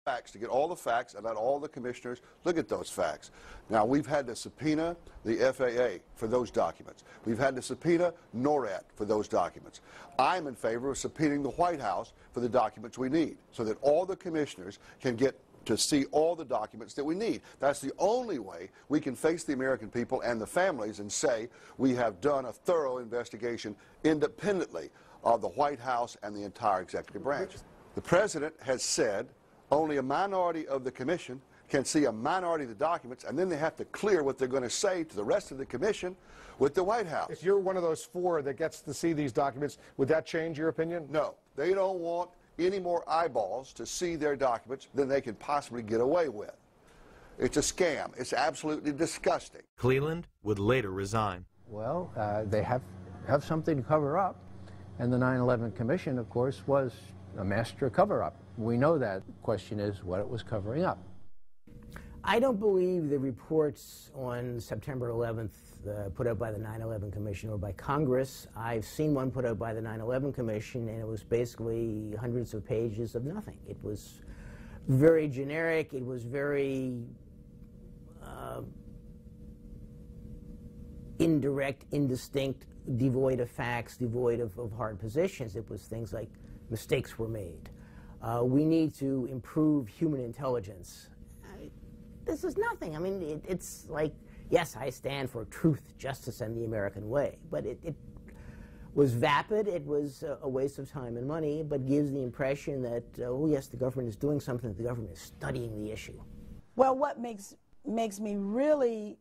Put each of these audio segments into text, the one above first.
facts, to get all the facts, and let all the commissioners look at those facts. Now, we've had to subpoena the FAA for those documents. We've had to subpoena NORAD for those documents. I'm in favor of subpoenaing the White House for the documents we need, so that all the commissioners can get to see all the documents that we need. That's the only way we can face the American people and the families and say we have done a thorough investigation independently of the White House and the entire executive branch. The president has said only a minority of the commission can see a minority of the documents, and then they have to clear what they're going to say to the rest of the commission with the White House. If you're one of those 4 that gets to see these documents, would that change your opinion? No. They don't want any more eyeballs to see their documents than they can possibly get away with. It's a scam. It's absolutely disgusting. Cleland would later resign. Well, they have something to cover up, and the 9/11 Commission, of course, was a master cover-up. We know that. The question is what it was covering up. I don't believe the reports on September 11th put out by the 9/11 Commission or by Congress. I've seen one put out by the 9/11 Commission, and it was basically hundreds of pages of nothing. It was very generic. It was very indirect, indistinct, devoid of facts, devoid of hard positions. It was things like mistakes were made. We need to improve human intelligence. This is nothing. I mean, it's like, yes, I stand for truth, justice, and the American way, but it was vapid. It was a waste of time and money, but gives the impression that, oh yes, the government is doing something, the government is studying the issue. Well, what makes me really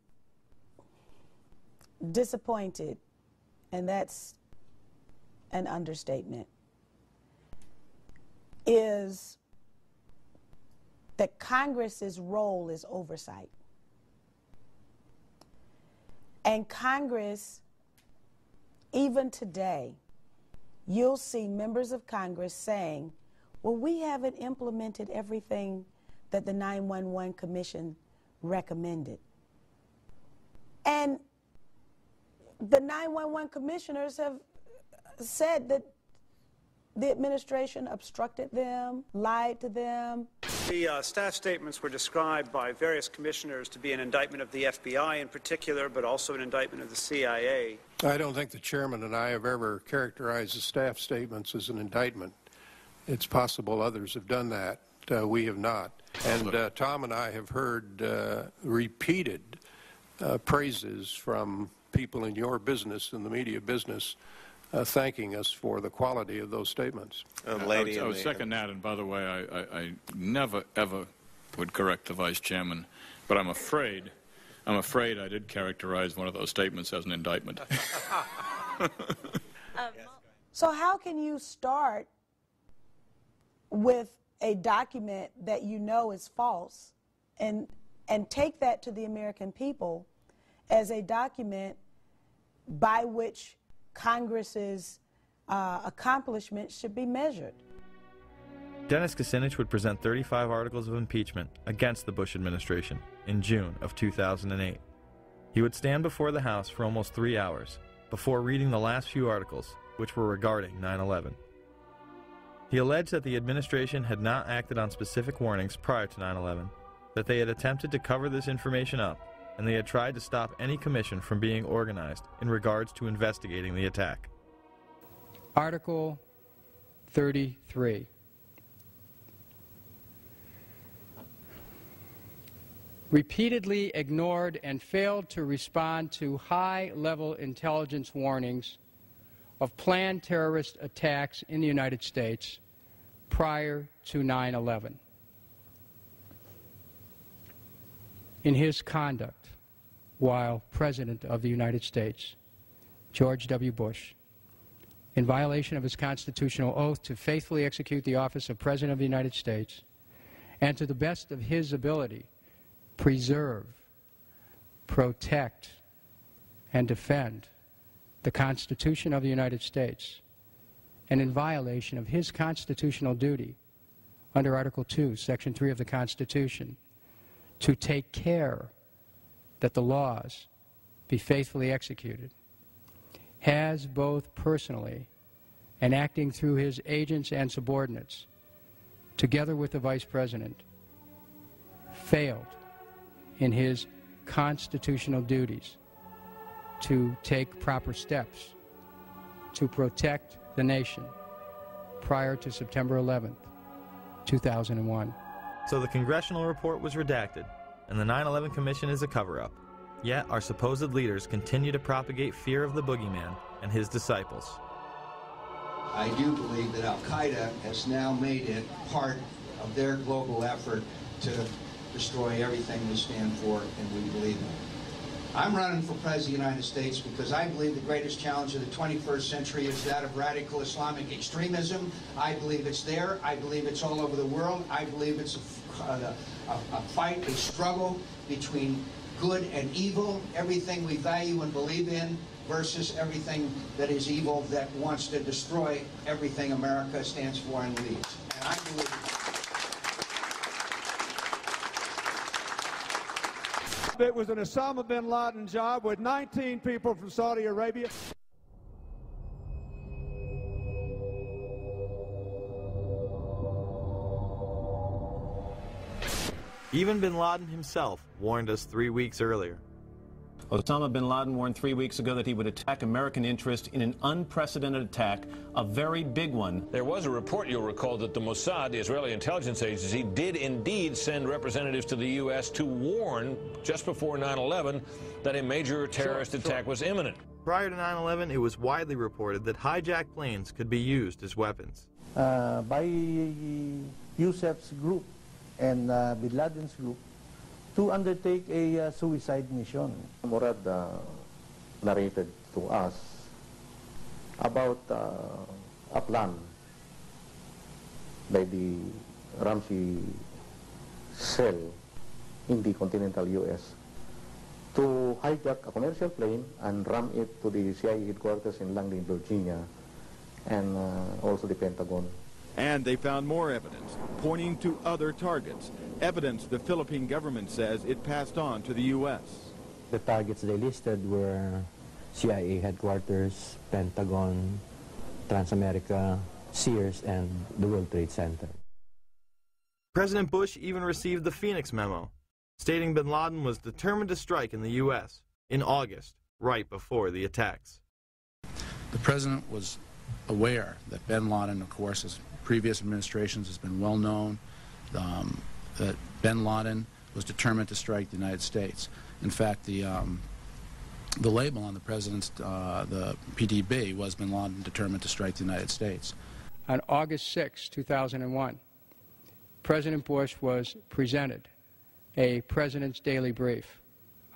disappointed, and that's an understatement, is that Congress's role is oversight. And Congress, even today, you'll see members of Congress saying, well, we haven't implemented everything that the 9/11 Commission recommended. And the 9/11 commissioners have said that the administration obstructed them, lied to them. The staff statements were described by various commissioners to be an indictment of the FBI in particular, but also an indictment of the CIA. I don't think the chairman and I have ever characterized the staff statements as an indictment. It's possible others have done that. We have not. And Tom and I have heard repeated praises from people in your business, in the media business, thanking us for the quality of those statements. I would second that, and by the way, I never, ever would correct the vice chairman, but I'm afraid I did characterize one of those statements as an indictment. So how can you start with a document that you know is false and take that to the American people as a document by which Congress's accomplishments should be measured? Dennis Kucinich would present 35 articles of impeachment against the Bush administration in June of 2008. He would stand before the House for almost 3 hours before reading the last few articles, which were regarding 9/11. He alleged that the administration had not acted on specific warnings prior to 9/11, that they had attempted to cover this information up, and they had tried to stop any commission from being organized in regards to investigating the attack. Article 33. Repeatedly ignored and failed to respond to high-level intelligence warnings of planned terrorist attacks in the United States prior to 9/11. In his conduct while President of the United States, George W. Bush, in violation of his constitutional oath to faithfully execute the office of President of the United States, and to the best of his ability, preserve, protect, and defend the Constitution of the United States, and in violation of his constitutional duty under Article 2, Section 3 of the Constitution, to take care that the laws be faithfully executed, has both personally and acting through his agents and subordinates, together with the Vice President, failed in his constitutional duties to take proper steps to protect the nation prior to September 11th, 2001. So the congressional report was redacted, and the 9/11 Commission is a cover-up. Yet our supposed leaders continue to propagate fear of the boogeyman and his disciples. I do believe that Al-Qaeda has now made it part of their global effort to destroy everything we stand for and we believe in. I'm running for President of the United States because I believe the greatest challenge of the 21st century is that of radical Islamic extremism. I believe it's there. I believe it's all over the world. I believe it's a fight, a struggle between good and evil, everything we value and believe in versus everything that is evil that wants to destroy everything America stands for and leads. And I believe it was an Osama bin Laden job with 19 people from Saudi Arabia. Even bin Laden himself warned us 3 weeks earlier. Osama bin Laden warned 3 weeks ago that he would attack American interest in an unprecedented attack, a very big one. There was a report, you'll recall, that the Mossad, the Israeli intelligence agency, did indeed send representatives to the U.S. to warn, just before 9/11, that a major terrorist attack was imminent. Prior to 9/11, it was widely reported that hijacked planes could be used as weapons. By Youssef's group and bin Laden's group to undertake a suicide mission. Murad narrated to us about a plan by the Ramsey cell in the continental U.S. to hijack a commercial plane and ram it to the CIA headquarters in Langley, Virginia, and also the Pentagon. And they found more evidence pointing to other targets, evidence the Philippine government says it passed on to the U.S. The targets they listed were CIA headquarters, Pentagon, Transamerica, Sears, and the World Trade Center. President Bush even received the Phoenix memo, stating bin Laden was determined to strike in the U.S. in August, right before the attacks. The president was aware that bin Laden, of course, as previous administrations has been well known, that bin Laden was determined to strike the United States. In fact, the label on the president's, the PDB, was bin Laden determined to strike the United States. On August 6, 2001, President Bush was presented a President's Daily Brief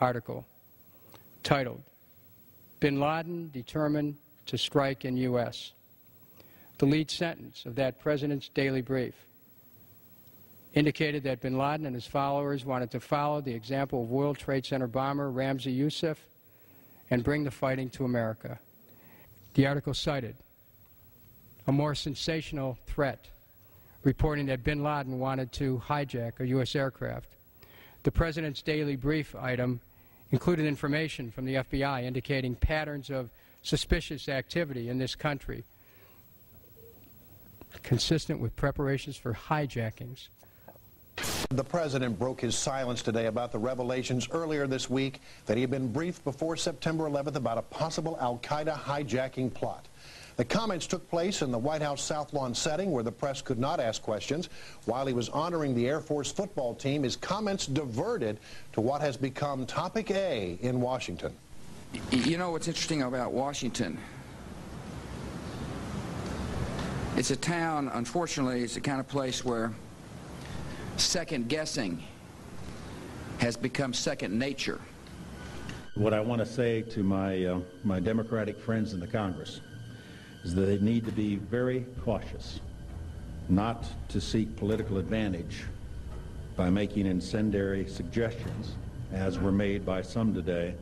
article titled, "Bin Laden Determined to Strike in U.S." The lead sentence of that President's Daily Brief indicated that bin Laden and his followers wanted to follow the example of World Trade Center bomber Ramzi Youssef and bring the fighting to America. The article cited a more sensational threat, reporting that bin Laden wanted to hijack a U.S. aircraft. The President's Daily Brief item included information from the FBI indicating patterns of suspicious activity in this country, consistent with preparations for hijackings. The president broke his silence today about the revelations earlier this week that he had been briefed before September 11th about a possible al-Qaeda hijacking plot. The comments took place in the White House South Lawn setting where the press could not ask questions. While he was honoring the Air Force football team, his comments diverted to what has become topic A in Washington. You know what's interesting about Washington? It's a town, unfortunately, it's the kind of place where second guessing has become second nature. What I want to say to my Democratic friends in the Congress is that they need to be very cautious not to seek political advantage by making incendiary suggestions, as were made by some today,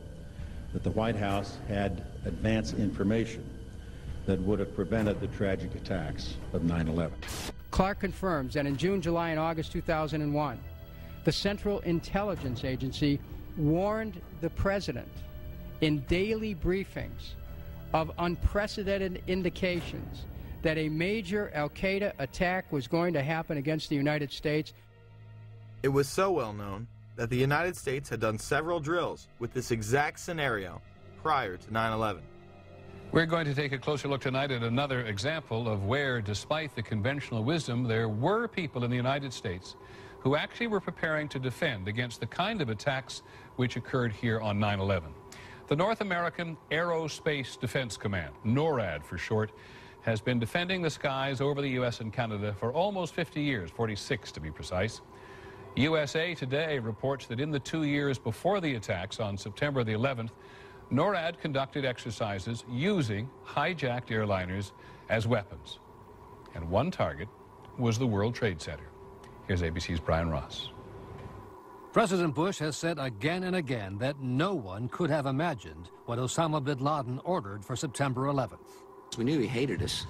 that the White House had advance information that would have prevented the tragic attacks of 9/11. Clark confirms that in June, July, and August 2001, the Central Intelligence Agency warned the president in daily briefings of unprecedented indications that a major al-Qaeda attack was going to happen against the United States. It was so well known that the United States had done several drills with this exact scenario prior to 9/11. We're going to take a closer look tonight at another example of where, despite the conventional wisdom, there were people in the United States who actually were preparing to defend against the kind of attacks which occurred here on 9/11. The North American Aerospace Defense Command, NORAD for short, has been defending the skies over the U.S. and Canada for almost 50 years, 46 to be precise. USA Today reports that in the 2 years before the attacks on September the 11th, NORAD conducted exercises using hijacked airliners as weapons. And one target was the World Trade Center. Here's ABC's Brian Ross. President Bush has said again and again that no one could have imagined what Osama bin Laden ordered for September 11th. We knew he hated us.